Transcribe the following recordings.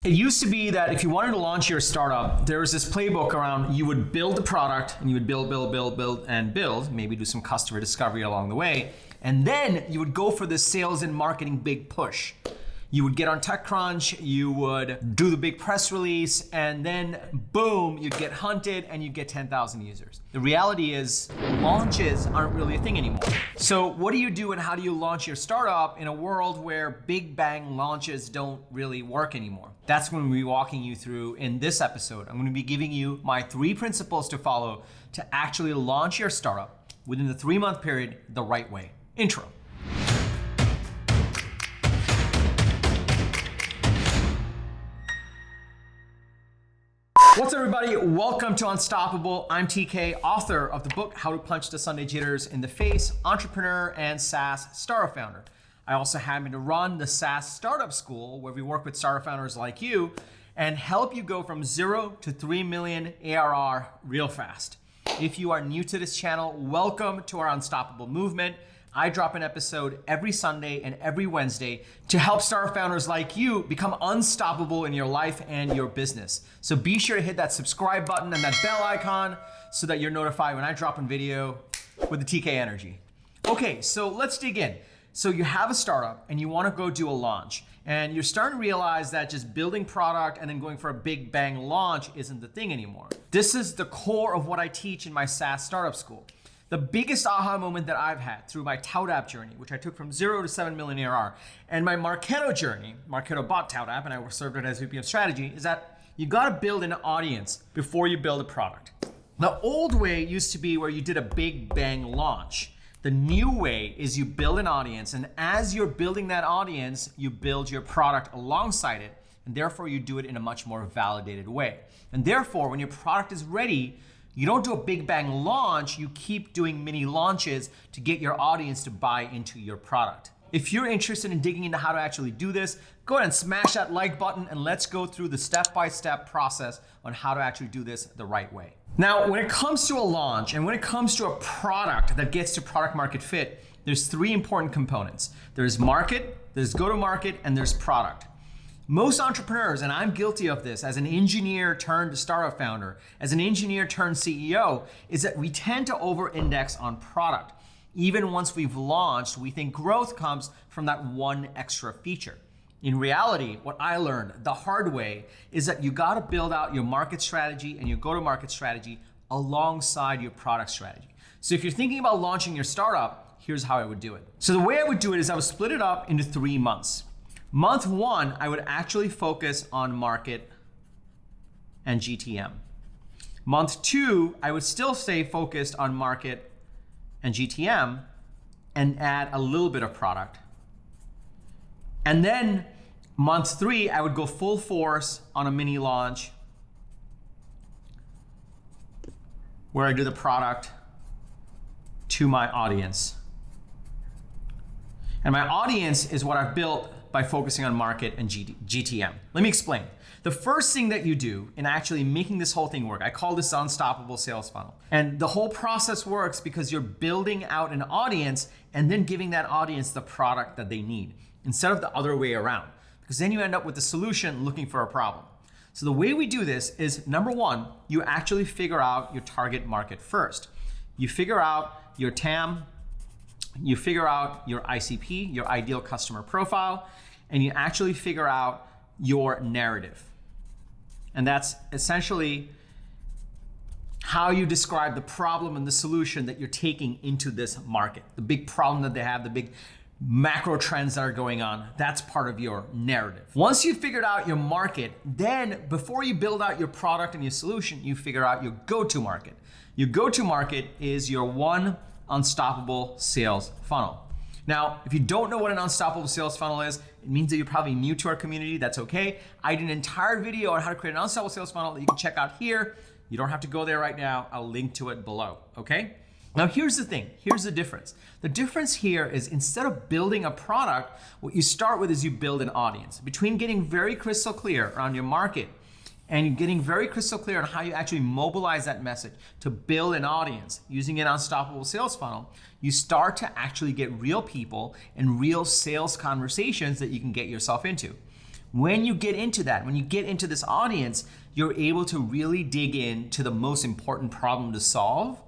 It used to be that if you wanted to launch your startup, there was this playbook around you would build the product and you would build, maybe do some customer discovery along the way. And then you would go for this sales and marketing big push. You would get on TechCrunch, you would do the big press release, and then boom, you'd get hunted and you'd get 10,000 users. The reality is launches aren't really a thing anymore. So what do you do and how do you launch your startup in a world where big bang launches don't really work anymore? That's what I'm going to be walking you through in this episode. I'm going to be giving you my 3 principles to follow to actually launch your startup within the 3-month period the right way. Intro. What's up, everybody? Welcome to Unstoppable. I'm TK, author of the book, How to Punch the Sunday Jitters in the Face, entrepreneur and SaaS startup founder. I also happen to run the SaaS Startup School, where we work with startup founders like you and help you go from 0 to 3 million ARR real fast. If you are new to this channel, welcome to our Unstoppable movement. I drop an episode every Sunday and every Wednesday to help startup founders like you become unstoppable in your life and your business. So be sure to hit that subscribe button and that bell icon so that you're notified when I drop a video with the TK energy. Okay, so let's dig in. So you have a startup and you want to go do a launch, and you're starting to realize that just building product and then going for a big bang launch isn't the thing anymore. This is the core of what I teach in my SaaS Startup School. The biggest aha moment that I've had through my Tout app journey, which I took from 0 to 7 million ARR, and my Marketo journey, Marketo bought Tout app and I served it as VP of strategy, is that you gotta build an audience before you build a product. The old way used to be where you did a big bang launch. The new way is you build an audience, and as you're building that audience, you build your product alongside it, and therefore you do it in a much more validated way. And therefore, when your product is ready, you don't do a big bang launch, you keep doing mini launches to get your audience to buy into your product. If you're interested in digging into how to actually do this, go ahead and smash that like button and let's go through the step-by-step process on how to actually do this the right way. Now, when it comes to a launch and when it comes to a product that gets to product market fit, there's 3 important components. There's market, there's go-to-market, and there's product. Most entrepreneurs, and I'm guilty of this as an engineer turned startup founder, as an engineer turned CEO, is that we tend to over-index on product. Even once we've launched, we think growth comes from that one extra feature. In reality, what I learned the hard way is that you gotta build out your market strategy and your go-to-market strategy alongside your product strategy. So if you're thinking about launching your startup, here's how I would do it. So the way I would do it is I would split it up into 3 months. Month 1, I would actually focus on market and GTM. Month 2, I would still stay focused on market and GTM and add a little bit of product. And then month 3, I would go full force on a mini launch where I do the product to my audience. And my audience is what I've built by focusing on market and GTM. Let me explain. The first thing that you do in actually making this whole thing work, I call this the unstoppable sales funnel. And the whole process works because you're building out an audience and then giving that audience the product that they need instead of the other way around, because then you end up with the solution looking for a problem. So the way we do this is, number 1, you actually figure out your target market first. You figure out your TAM, you figure out your ICP, your ideal customer profile, and you actually figure out your narrative. And that's essentially how you describe the problem and the solution that you're taking into this market. The big problem that they have, the big macro trends that are going on, that's part of your narrative. Once you've figured out your market, then before you build out your product and your solution, you figure out your go-to-market. Your go-to-market is your one unstoppable sales funnel. Now, if you don't know what an unstoppable sales funnel is, it means that you're probably new to our community. That's okay. I did an entire video on how to create an unstoppable sales funnel that you can check out here. You don't have to go there right now. I'll link to it below, okay? Now, here's the thing. Here's the difference. The difference here is instead of building a product, what you start with is you build an audience. Between getting very crystal clear around your market and getting very crystal clear on how you actually mobilize that message to build an audience using an unstoppable sales funnel, you start to actually get real people and real sales conversations that you can get yourself into. When you get into that, when you get into this audience, you're able to really dig into the most important problem to solve.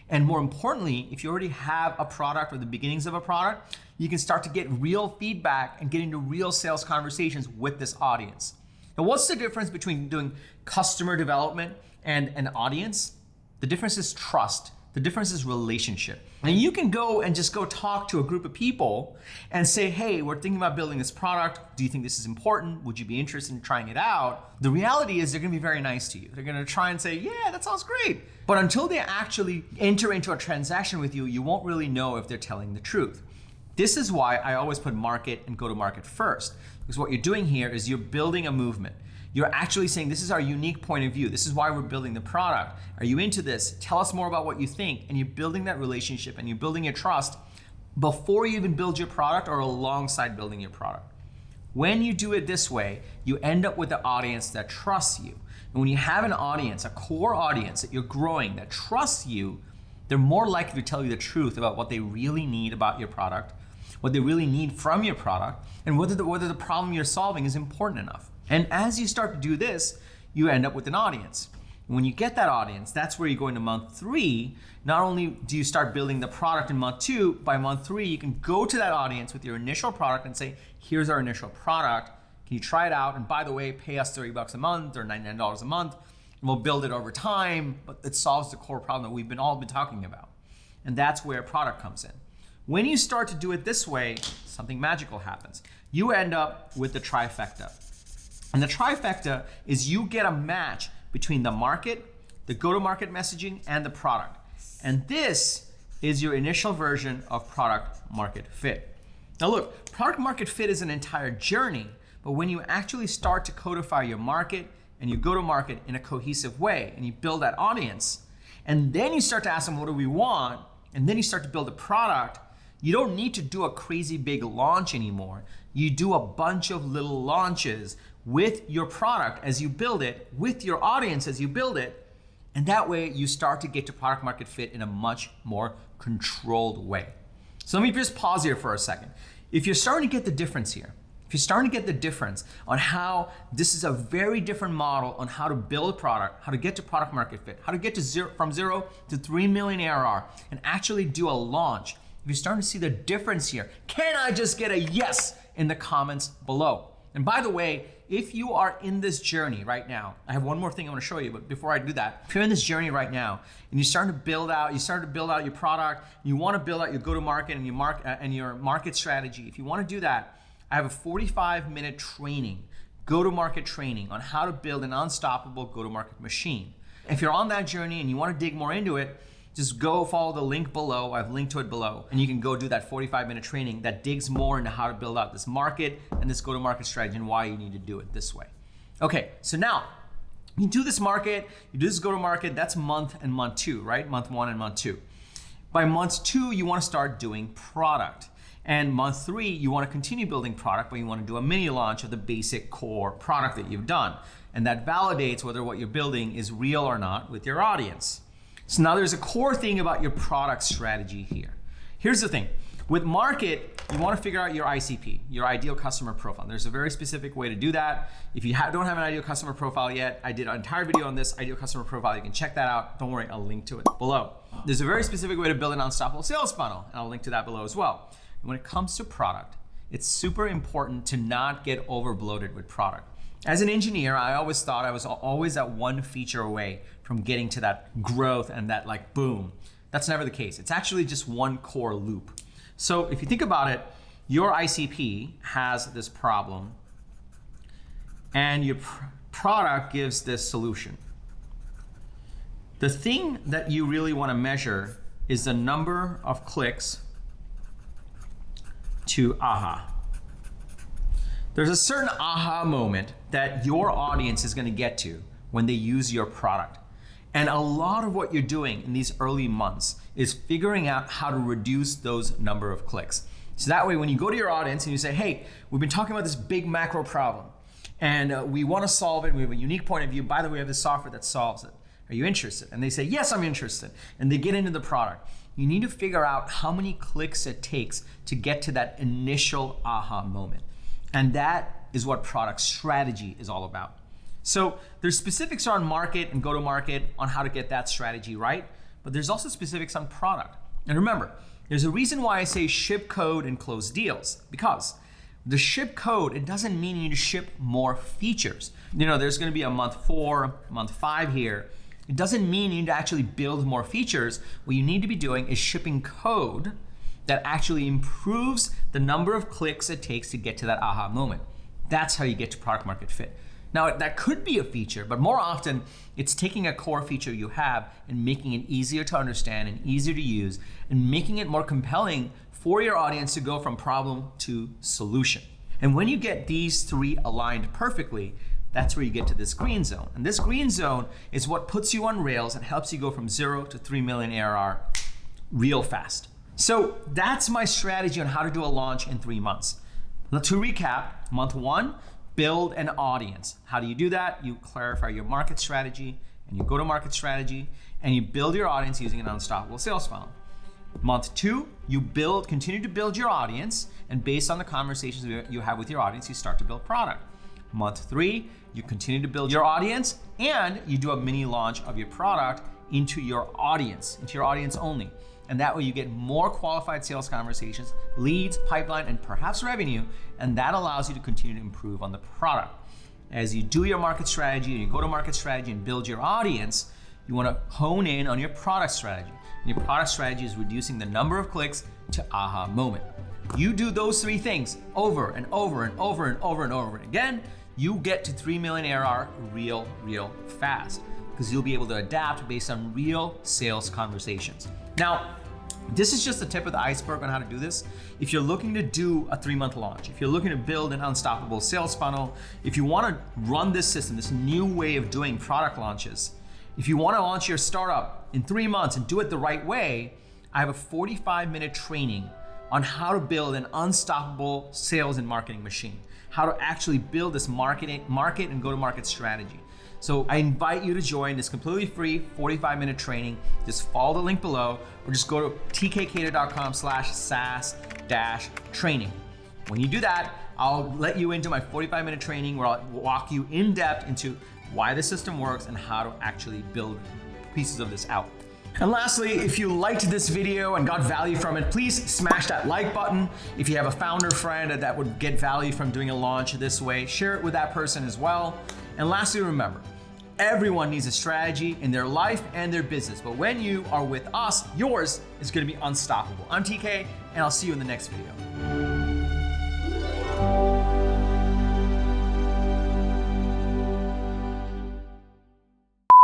And more importantly, if you already have a product or the beginnings of a product, you can start to get real feedback and get into real sales conversations with this audience. Now, what's the difference between doing customer development and an audience? The difference is trust. The difference is relationship. And you can go and just go talk to a group of people and say, hey, we're thinking about building this product. Do you think this is important? Would you be interested in trying it out? The reality is they're gonna be very nice to you. They're gonna try and say, yeah, that sounds great. But until they actually enter into a transaction with you, you won't really know if they're telling the truth. This is why I always put market and go to market first. Because what you're doing here is you're building a movement. You're actually saying, this is our unique point of view. This is why we're building the product. Are you into this? Tell us more about what you think. And you're building that relationship and you're building your trust before you even build your product or alongside building your product. When you do it this way, you end up with an audience that trusts you. And when you have an audience, a core audience that you're growing that trusts you, they're more likely to tell you the truth about what they really need about your product, what they really need from your product, and whether the problem you're solving is important enough. And as you start to do this, you end up with an audience. When you get that audience, that's where you go into month 3. Not only do you start building the product in month 2, by month 3, you can go to that audience with your initial product and say, here's our initial product. Can you try it out? And by the way, pay us $30 a month or $99 a month, and we'll build it over time, but it solves the core problem that we've all been talking about. And that's where product comes in. When you start to do it this way, something magical happens. You end up with the trifecta. And the trifecta is you get a match between the market, the go-to-market messaging, and the product. And this is your initial version of product market fit. Now look, product market fit is an entire journey, but when you actually start to codify your market and you go to market in a cohesive way and you build that audience, and then you start to ask them, what do we want? And then you start to build a product, you don't need to do a crazy big launch anymore. You do a bunch of little launches with your product as you build it, with your audience as you build it, and that way you start to get to product market fit in a much more controlled way. So let me just pause here for a second. If you're starting to get the difference here, if you're starting to get the difference on how this is a very different model on how to build a product, how to get to product market fit, how to get to from 0 to 3 million ARR and actually do a launch, if you're starting to see the difference here, can I just get a yes in the comments below? And by the way, if you are in this journey right now, I have one more thing I want to show you, but before I do that, if you're in this journey right now and you're starting to build out, your product, you want to build out your go-to-market and your market strategy. If you want to do that, I have a 45-minute training, go-to-market training on how to build an unstoppable go-to-market machine. If you're on that journey and you want to dig more into it, just go follow the link below. I've linked to it below, and you can go do that 45-minute training that digs more into how to build out this market and this go-to-market strategy and why you need to do it this way. Okay, so now you do this market, you do this go-to-market, that's month 2, right? Month 1 and month 2. By month 2, you want to start doing product. And month 3, you want to continue building product, but you want to do a mini launch of the basic core product that you've done. And that validates whether what you're building is real or not with your audience. So now there's a core thing about your product strategy here. Here's the thing. With market, you want to figure out your ICP, your ideal customer profile. There's a very specific way to do that. If you don't have an ideal customer profile yet, I did an entire video on this ideal customer profile. You can check that out. Don't worry, I'll link to it below. There's a very specific way to build an unstoppable sales funnel, and I'll link to that below as well. And when it comes to product, it's super important to not get over bloated with product. As an engineer, I always thought I was always that one feature away from getting to that growth and that like boom. That's never the case. It's actually just one core loop. So if you think about it, your ICP has this problem and your product gives this solution. The thing that you really want to measure is the number of clicks to aha. There's a certain aha moment that your audience is going to get to when they use your product. And a lot of what you're doing in these early months is figuring out how to reduce those number of clicks. So that way, when you go to your audience and you say, hey, we've been talking about this big macro problem and we want to solve it. We have a unique point of view. By the way, we have this software that solves it. Are you interested? And they say, yes, I'm interested. And they get into the product. You need to figure out how many clicks it takes to get to that initial aha moment. And that is what product strategy is all about. So there's specifics on market and go-to-market on how to get that strategy right, but there's also specifics on product. And remember, there's a reason why I say ship code and close deals, because the ship code, it doesn't mean you need to ship more features. There's gonna be a month 4, month 5 here. It doesn't mean you need to actually build more features. What you need to be doing is shipping code that actually improves the number of clicks it takes to get to that aha moment. That's how you get to product market fit. Now, that could be a feature, but more often, it's taking a core feature you have and making it easier to understand and easier to use and making it more compelling for your audience to go from problem to solution. And when you get these 3 aligned perfectly, that's where you get to this green zone. And this green zone is what puts you on rails and helps you go from 0 to 3 million ARR real fast. So that's my strategy on how to do a launch in 3 months. To recap, month 1, build an audience. How do you do that? You clarify your market strategy and your go-to-market strategy, and you build your audience using an unstoppable sales funnel. Month 2, you continue to build your audience, and based on the conversations you have with your audience, you start to build product. Month 3, you continue to build your audience, and you do a mini launch of your product into your audience only. And that way you get more qualified sales conversations, leads, pipeline, and perhaps revenue, and that allows you to continue to improve on the product. As you do your market strategy and you go to market strategy and build your audience, you want to hone in on your product strategy. And your product strategy is reducing the number of clicks to aha moment. You do those 3 things over and over and over and over and over again, you get to 3 million ARR real fast, because you'll be able to adapt based on real sales conversations. Now, this is just the tip of the iceberg on how to do this. If you're looking to do a 3-month launch, if you're looking to build an unstoppable sales funnel, if you want to run this system, this new way of doing product launches, if you want to launch your startup in 3 months and do it the right way, I have a 45-minute training on how to build an unstoppable sales and marketing machine, how to actually build this market and go-to-market strategy. So I invite you to join this completely free 45-minute training. Just follow the link below or just go to tkkader.com/SaaS-training. When you do that, I'll let you into my 45-minute training where I'll walk you in depth into why the system works and how to actually build pieces of this out. And lastly, if you liked this video and got value from it, please smash that like button. If you have a founder friend that would get value from doing a launch this way, share it with that person as well. And lastly, remember, everyone needs a strategy in their life and their business. But when you are with us, yours is going to be unstoppable. I'm TK, and I'll see you in the next video.